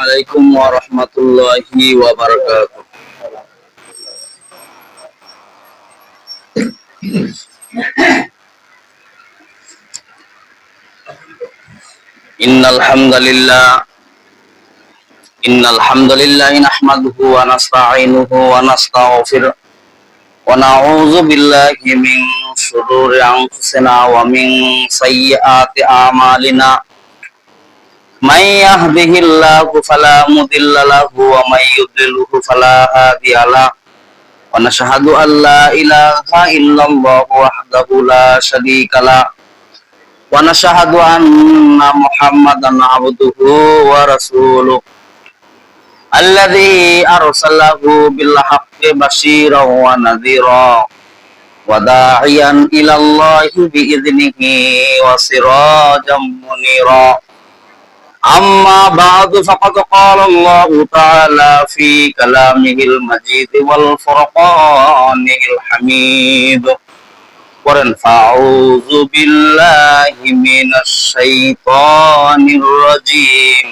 আলাইকুম ওয়া রাহমাতুল্লাহি ওয়া বারাকাতুহু। ইন্নাল হামদালিল্লাহ নাহমাদুহু ওয়া নাস্তাঈনুহু ওয়া নাস্তাগফিরুহ ওয়া নাউযু বিল্লাহি মিন শুরুরি আনফুসিনা ওয়া মিন সাইয়্যাতি আমালিনা। মান ইয়াহদিহিল্লাহু ফালা মুদিল্লা লাহু ওয়া মান ইউদ্লিলহু ফালা হাদিয়া লাহু। ونشهد أن لا إله إلا الله وحده لا شريك له ونشهد أن محمدا عبده ورسوله الذي أرسله بالحق بشيرا ونذيرا وداعيا إلى الله بإذنه وسراجا منيرا. أما بعد فقد قال الله تعالى في كلامه المجيد والفرقانه الحميد فأعوذ بالله من الشيطان الرجيم.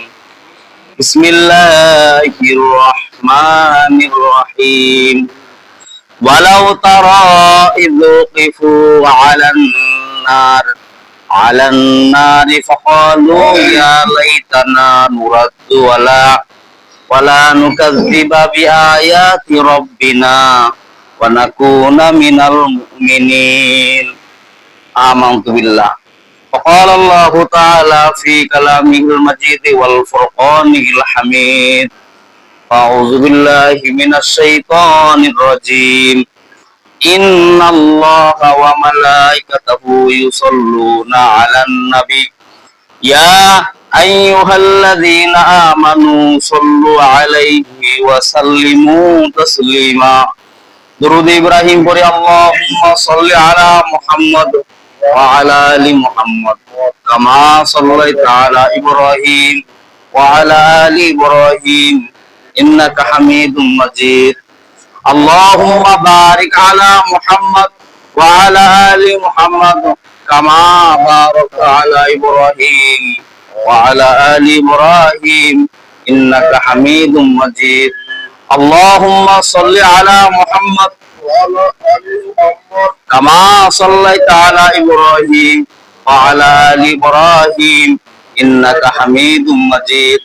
بسم الله الرحمن الرحيم. ولو ترى إذ وقفوا على النار فقالوا يا ليتنا نرد ولا نكذب بآيات ربنا ونكون من المؤمنين. آمنت بالله. وقال الله تعالى في كلامه المجيد والفرقانه الحميد. أعوذ بالله من الشيطان الرجيم. إن الله وملائكته يصلون على النبي يا أيها الذين آمنوا صلوا عليه وسلموا تسليما. درود إبراهيم পড়ি اللهم صل على محمد وعلى آل محمد كما صليت على إبراهيم وعلى آل إبراهيم إنك حميد مجيد. اللهم بارك على محمد وعلى آل محمد كما باركت على إبراهيم وعلى آل إبراهيم إنك حميد مجيد. اللهم صل على محمد كما صليت على إبراهيم وعلى آل إبراهيم إنك حميد مجيد.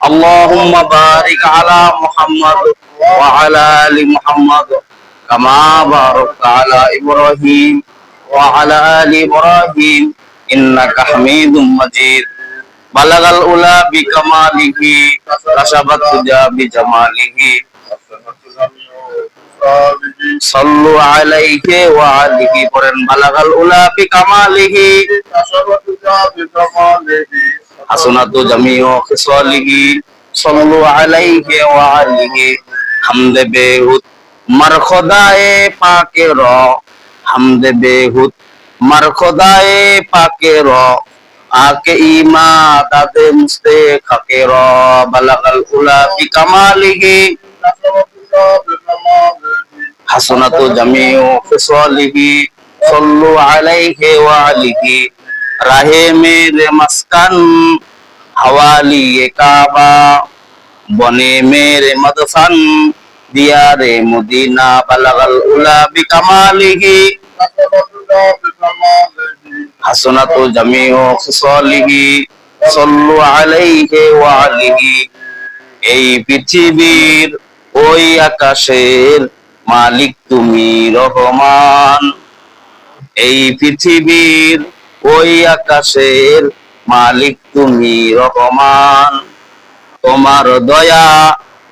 اللهم بارك على محمد وعلى آل محمد كما باركت على إبراهيم وعلى آل إبراهيم إنك حميد مجيد. بلغ الأولى بكماله كشف الدجى بجماله صلوا عليه وعليه بلغ الأولى بكماله حسنة جميع خصاله صلوا عليه وعليه حمد बेहुद मर खुदाए पाके रो हमद बेहुद मर खुदाए पाके रो आके ईमा दादे मुस्ते खाके रो बलगल उला बि कमालिही हसनतु जमीउ फिसलिही सल्लु अलैहि व आलिही राहे मेरे मस्कन हवाली काबा बने मेरे मदफन दिया रे मुदीना बलगल उला बिकमालिही हसनतु जमीउ खिसालिही सल्लु अलैहि व आलिही। এই পৃথিবীর ওই আকাশের মালিক তুমি রহমান। এই পৃথিবীর ওই আকাশের মালিক তুমি রহমান। তোমার দয়া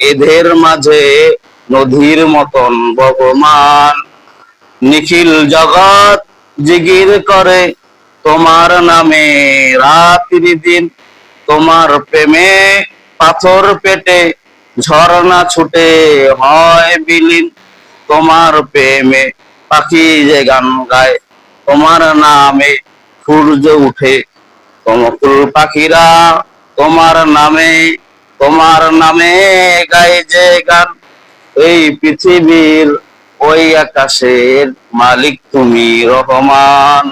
এদের মাঝে নদীর মতন বহমান। নিখিল জগৎ জিগির করে তোমার নামে রাত্রি দিন। তোমার প্রেমে পাথর পেটে ঝর্ণা ছুটে হয় বিলীন। তোমার প্রেমে পাখি যে গান গায় তোমার নামে সূর্য উঠে। তমকুল পাখিরা তোমার নামে গায়ে যে গান। এই পৃথিবীর ওই আকাশের মালিক তুমি রহমান।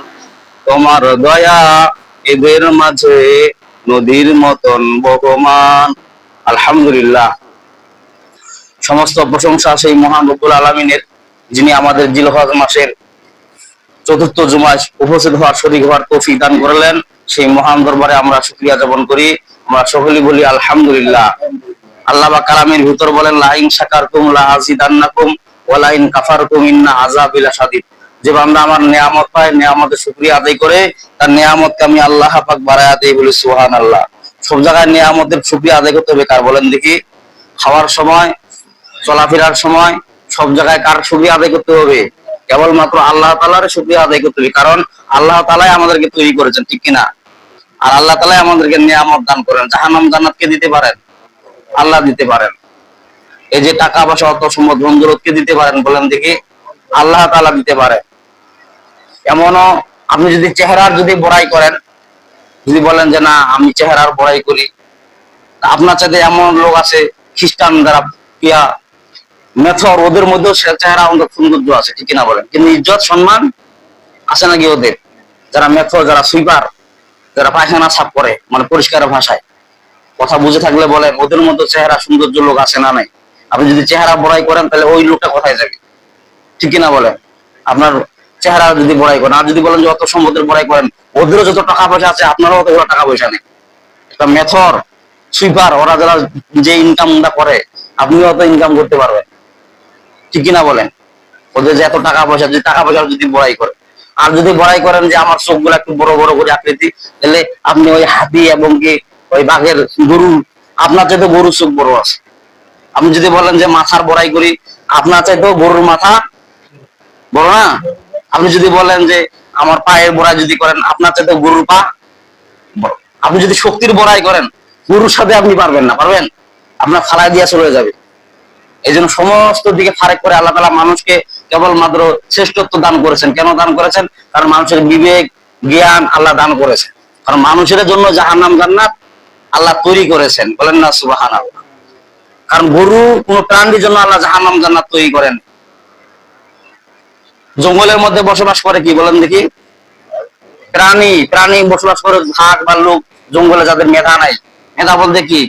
তোমার দয়া এদের মাঝে নদীর মতন বহমান। আলহামদুলিল্লাহ, সমস্ত প্রশংসা সেই মহান রব্বুল আলামিনের, যিনি আমাদের জিলহজ মাসের চতুর্থ জুমায় উপস্থিত হওয়ার, শরীক হওয়ার তৌফিক দান করলেন। সেই মহান দরবারে আমরা শুকরিয়া জ্ঞাপন করি। আমরা সকলেই বলি আলহামদুলিল্লাহ। আল্লাহ পাক কালামের ভিতর বলেন, লা ইন শাকারতুম লা আযিদান্নাকুম ওয়া লা ইন কাফারতুম ইন্না আযাবি লাশাদীদ। যে বান্দা আমার নিয়ামত পায়, নিয়ামতের শুকরিয়া আদায় করে, তার নিয়ামতকে আমি আল্লাহ পাক বাড়ায়া দেই, বলি সুবহানাল্লাহ। সব জায়গায় নিয়ামতের শুকরিয়া আদায় করতে হবে কার বলেন দেখি? খাওয়ার সময়, চলাফেরার সময়, সব জায়গায় কার শুকরিয়া আদায় করতে হবে? কেবলমাত্র আল্লাহ তাআলার শুকরিয়া আদায় করতে হবে, কারণ আল্লাহ তাআলাই আমাদেরকে তৈরি করেছেন, ঠিক কিনা? আর আল্লাহ তাআলাই আমাদেরকে নিয়ামত দান করেন। জাহান্নাম জান্নাত কে দিতে পারেন? আল্লাহ দিতে পারেন। এই যে টাকা পয়সা, অর্থ সম্পদ, ধন দৌলত কে দিতে পারেন বলেন দেখি? আল্লাহ তাআলা দিতে পারে। এমনও আপনি যদি চেহারার যদি বড়াই করেন, যদি বলেন যে না আমি চেহারার বড়াই করি, আপনার সাথে এমন লোক আছে খ্রিস্টান যারা ইয়া মেথর, ওদের মধ্যেও চেহারা আমাদের সৌন্দর্য আছে, ঠিক কিনা বলেন? কিন্তু ইজ্জত সম্মান আছে নাকি ওদের? যারা মেথর, যারা সুইপার, যারা পায়খানা সাফ করে, মানে পরিষ্কার ভাষায় কথা বুঝে থাকলে বলেন, ওদের মধ্যে চেহারা সৌন্দর্য লোক আছে না নাই? আপনি যদি চেহারা বড়াই করেন, তাহলে ওই লোকটা কোথায় যাবে? ঠিক কিনা বলেন? আপনার চেহারা যদি বড়াই করেন, আর যদি বলেন যে অত সম্পদের বড়াই করেন, ওদেরও যত টাকা পয়সা আছে আপনারও অতগুলো টাকা পয়সা নেই। একটা মেথর, সুইপার, ওরা যারা যে ইনকাম করে, আপনিও অত ইনকাম করতে পারবেন, ঠিক কিনা বলেন? ওদের যে এত টাকা পয়সা, যদি টাকা পয়সা যদি বড়াই করে, আর যদি বড়াই করেন যে আমার চোখ গুলা একটু বড় বড় করে আকৃতি, তাহলে আপনি ওই হাতি এবং কি ওই বাঘের, গরু, আপনার চাইতে গরুর চোখ বড় আছে। আপনি যদি বলেন যে মাথার বড়াই করি, আপনার চাইতেও গরুর মাথা বড় না? আপনি যদি বলেন যে আমার পায়ের বড়াই যদি করেন, আপনার চাইতেও গরুর পা বড়। আপনি যদি শক্তির বড়াই করেন, গরুর সাথে আপনি পারবেন না, পারবেন? আপনার ফালাই দিয়া চলে যাবে। এই জন্য সমস্ত দিকে ফারেক করে আল্লাহ তাআলা মানুষকে কেবলমাত্র শ্রেষ্ঠত্ব দান করেছেন। কেন দান করেছেন? কারণ মানুষের বিবেক, জ্ঞান আল্লাহ দান করেছেন। কারণ মানুষের জন্য জাহান্নাম জান্নাত আল্লাহ তৈরি করেছেন, বলেন না সুবহানাল্লাহ। কারণ গরু কোন প্রাণীর জন্য আল্লাহ জাহান্নাম জান্নাত তৈরি করেন। জঙ্গলের মধ্যে বসবাস করে কি বলেন দেখি? প্রাণী, প্রাণী বসবাস করে, ভাগ বা লোক, জঙ্গলে যাদের মেধা নাই। মেধা বলতে কি?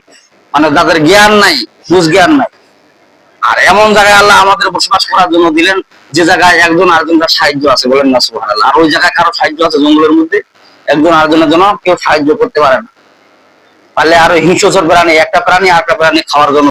মানে যাদের জ্ঞান নাই, বুঝ জ্ঞান নাই। আর এমন জায়গায় আল্লাহ আমাদের বসবাস করার জন্য দিলেন, যে জায়গায় একজন আরেকজনের সাহায্য আছে, বলেন না সুবহানাল্লাহ। আর ওই জায়গায় কারো সাহায্য আছে জঙ্গলের মধ্যে? একজন আরেকজনের জন্য কেউ সাহায্য করতে পারে না। পারলে আরো হিংস্র প্রাণী, একটা প্রাণী আরেকটা প্রাণী খাওয়ার জন্য